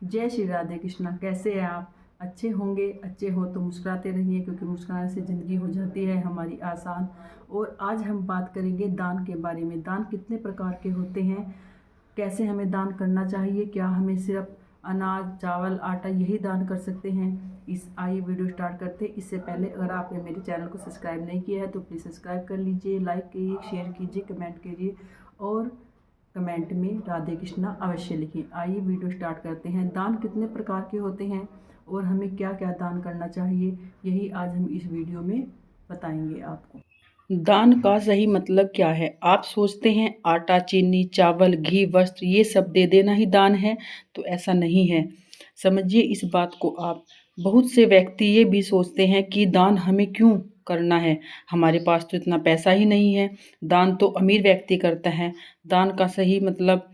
जय श्री राधे कृष्णा। कैसे हैं आप? अच्छे होंगे। अच्छे हो तो मुस्कुराते रहिए, क्योंकि मुस्कुराने से ज़िंदगी हो जाती है हमारी आसान। और आज हम बात करेंगे दान के बारे में। दान कितने प्रकार के होते हैं, कैसे हमें दान करना चाहिए, क्या हमें सिर्फ अनाज चावल आटा यही दान कर सकते हैं। इस आइए वीडियो स्टार्ट करते हैं। इससे पहले अगर आपने मेरे चैनल को सब्सक्राइब नहीं किया है तो प्लीज़ सब्सक्राइब कर लीजिए, लाइक कीजिए, शेयर कीजिए, कमेंट कीजिए और कमेंट में राधे कृष्णा अवश्य लिखें। आइए वीडियो स्टार्ट करते हैं। दान कितने प्रकार के होते हैं और हमें क्या क्या दान करना चाहिए, यही आज हम इस वीडियो में बताएंगे आपको। दान का सही मतलब क्या है? आप सोचते हैं आटा चीनी चावल घी वस्त्र ये सब दे देना ही दान है, तो ऐसा नहीं है। समझिए इस बात को आप। बहुत से व्यक्ति ये भी सोचते हैं कि दान हमें क्यों करना है, हमारे पास तो इतना पैसा ही नहीं है, दान तो अमीर व्यक्ति करता है। दान का सही मतलब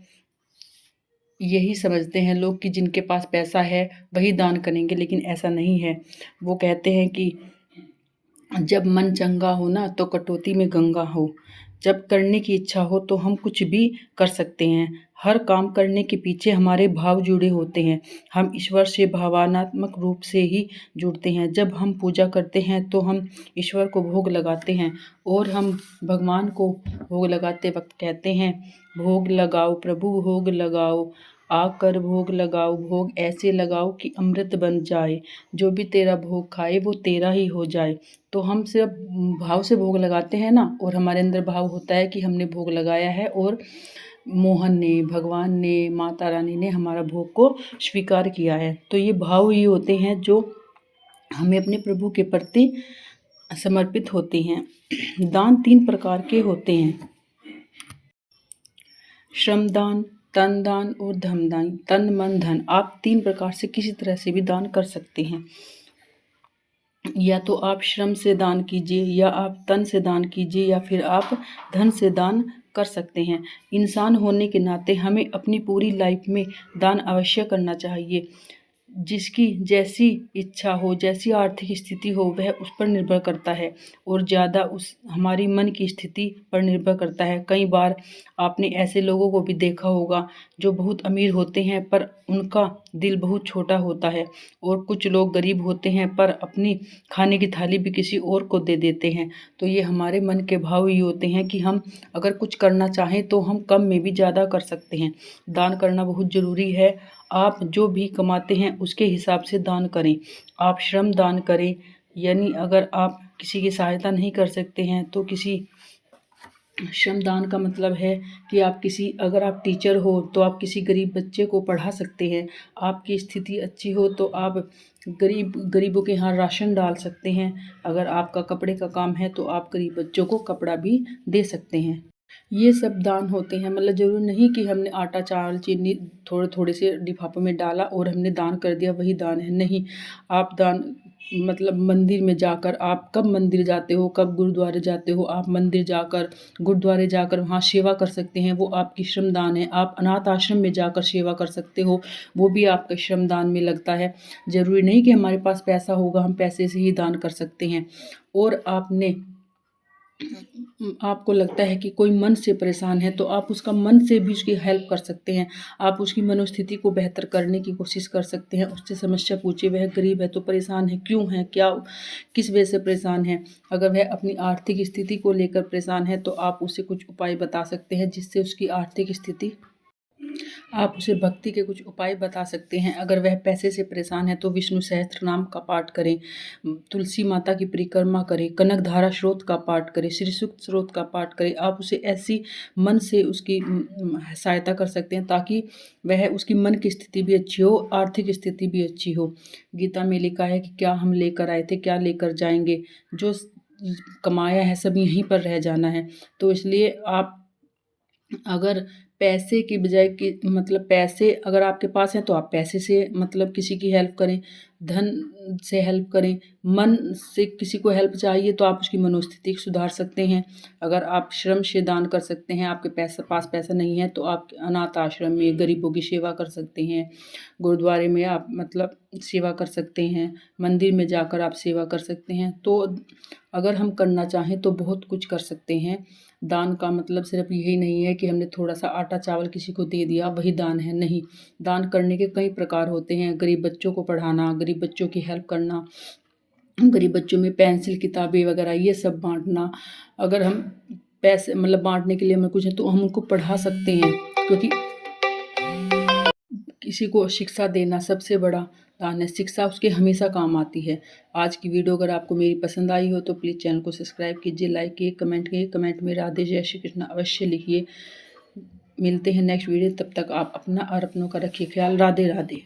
यही समझते हैं लोग कि जिनके पास पैसा है वही दान करेंगे, लेकिन ऐसा नहीं है। वो कहते हैं कि जब मन चंगा हो ना तो कटौती में गंगा हो। जब करने की इच्छा हो तो हम कुछ भी कर सकते हैं। हर काम करने के पीछे हमारे भाव जुड़े होते हैं। हम ईश्वर से भावनात्मक रूप से ही जुड़ते हैं। जब हम पूजा करते हैं तो हम ईश्वर को भोग लगाते हैं और हम भगवान को भोग लगाते वक्त कहते हैं, भोग लगाओ प्रभु भोग लगाओ, आकर भोग लगाओ, भोग ऐसे लगाओ कि अमृत बन जाए, जो भी तेरा भोग खाए वो तेरा ही हो जाए। तो हम सिर्फ भाव से भोग लगाते हैं ना, और हमारे अंदर भाव होता है कि हमने भोग लगाया है और मोहन ने, भगवान ने, माता रानी ने हमारा भोग को स्वीकार किया है। तो ये भाव ही होते हैं जो हमें अपने प्रभु के प्रति समर्पित होते हैं। दान 3 प्रकार के होते हैं: श्रमदान, तन दान और धन दान। तन मन धन, आप 3 प्रकार से किसी तरह से भी दान कर सकते हैं। या तो आप श्रम से दान कीजिए, या आप तन से दान कीजिए, या फिर आप धन से दान कर सकते हैं। इंसान होने के नाते हमें अपनी पूरी लाइफ में दान अवश्य करना चाहिए। जिसकी जैसी इच्छा हो, जैसी आर्थिक स्थिति हो, वह उस पर निर्भर करता है, और ज़्यादा उस हमारी मन की स्थिति पर निर्भर करता है। कई बार आपने ऐसे लोगों को भी देखा होगा जो बहुत अमीर होते हैं पर उनका दिल बहुत छोटा होता है, और कुछ लोग गरीब होते हैं पर अपनी खाने की थाली भी किसी और को दे देते हैं। तो ये हमारे मन के भाव ही होते हैं कि हम अगर कुछ करना चाहें तो हम कम में भी ज़्यादा कर सकते हैं। दान करना बहुत ज़रूरी है। आप जो भी कमाते हैं उसके हिसाब से दान करें। आप श्रम दान करें, यानी अगर आप किसी की सहायता नहीं कर सकते हैं तो किसी श्रमदान का मतलब है कि आप किसी अगर आप टीचर हो तो आप किसी गरीब बच्चे को पढ़ा सकते हैं। आपकी स्थिति अच्छी हो तो आप गरीबों के यहाँ राशन डाल सकते हैं। अगर आपका कपड़े का काम है तो आप गरीब बच्चों को कपड़ा भी दे सकते हैं। ये सब दान होते हैं। मतलब ज़रूरी नहीं कि हमने आटा चावल चीनी थोड़े थोड़े से लिफाफे में डाला और हमने दान कर दिया वही दान है, नहीं। आप दान मतलब मंदिर में जाकर, आप कब मंदिर जाते हो, कब गुरुद्वारे जाते हो, आप मंदिर जाकर गुरुद्वारे जाकर वहाँ सेवा कर सकते हैं, वो आपकी श्रमदान है। आप अनाथ आश्रम में जाकर सेवा कर सकते हो, वो भी आपके श्रमदान में लगता है। ज़रूरी नहीं कि हमारे पास पैसा होगा हम पैसे से ही दान कर सकते हैं। और आपको लगता है कि कोई मन से परेशान है तो आप उसका मन से भी उसकी हेल्प कर सकते हैं। आप उसकी मनोस्थिति को बेहतर करने की कोशिश कर सकते हैं। उससे समस्या पूछिए, वह गरीब है तो परेशान है, क्यों है, क्या किस वजह से परेशान है। अगर वह अपनी आर्थिक स्थिति को लेकर परेशान है तो आप उसे कुछ उपाय बता सकते हैं जिससे उसकी आर्थिक स्थिति, आप उसे भक्ति के कुछ उपाय बता सकते हैं। अगर वह पैसे से परेशान है तो विष्णु सहस्त्र नाम का पाठ करें, तुलसी माता की परिक्रमा करें, कनक धारा स्रोत का पाठ करें, श्री सूक्त स्रोत का पाठ करें। आप उसे ऐसी मन से उसकी सहायता कर सकते हैं ताकि वह उसकी मन की स्थिति भी अच्छी हो, आर्थिक स्थिति भी अच्छी हो। गीता में लिखा है कि क्या हम लेकर आए थे क्या लेकर जाएंगे, जो कमाया है सब यहीं पर रह जाना है। तो इसलिए आप अगर पैसे की बजाय कि मतलब पैसे अगर आपके पास हैं तो आप पैसे से मतलब किसी की हेल्प करें, धन से हेल्प करें। मन से किसी को हेल्प चाहिए तो आप उसकी मनोस्थिति सुधार सकते हैं। अगर आप श्रम से दान कर सकते हैं, आपके पास पैसा नहीं है तो आप अनाथ आश्रम में गरीबों की सेवा कर सकते हैं, गुरुद्वारे में आप मतलब सेवा कर सकते हैं, मंदिर में जाकर आप सेवा कर सकते हैं। तो अगर हम करना चाहें तो बहुत कुछ कर सकते हैं। दान का मतलब सिर्फ यही नहीं है कि हमने थोड़ा सा आटा चावल किसी को दे दिया वही दान है, नहीं। दान करने के कई प्रकार होते हैं। गरीब बच्चों को पढ़ाना, गरीब बच्चों की हेल्प करना, गरीब बच्चों में पेंसिल किताबें वगैरह ये सब बांटना। अगर हम पैसे मतलब बांटने के लिए हमें कुछ है तो हम उनको पढ़ा सकते हैं, क्योंकि किसी को शिक्षा देना सबसे बड़ा दान है। शिक्षा उसके हमेशा काम आती है। आज की वीडियो अगर आपको मेरी पसंद आई हो तो प्लीज़ चैनल को सब्सक्राइब कीजिए, लाइक कीजिए, कमेंट कीजिए। कमेंट में राधे जय श्री कृष्ण अवश्य लिखिए। मिलते हैं नेक्स्ट वीडियो, तब तक आप अपना और अपनों का रखिए ख्याल। राधे राधे।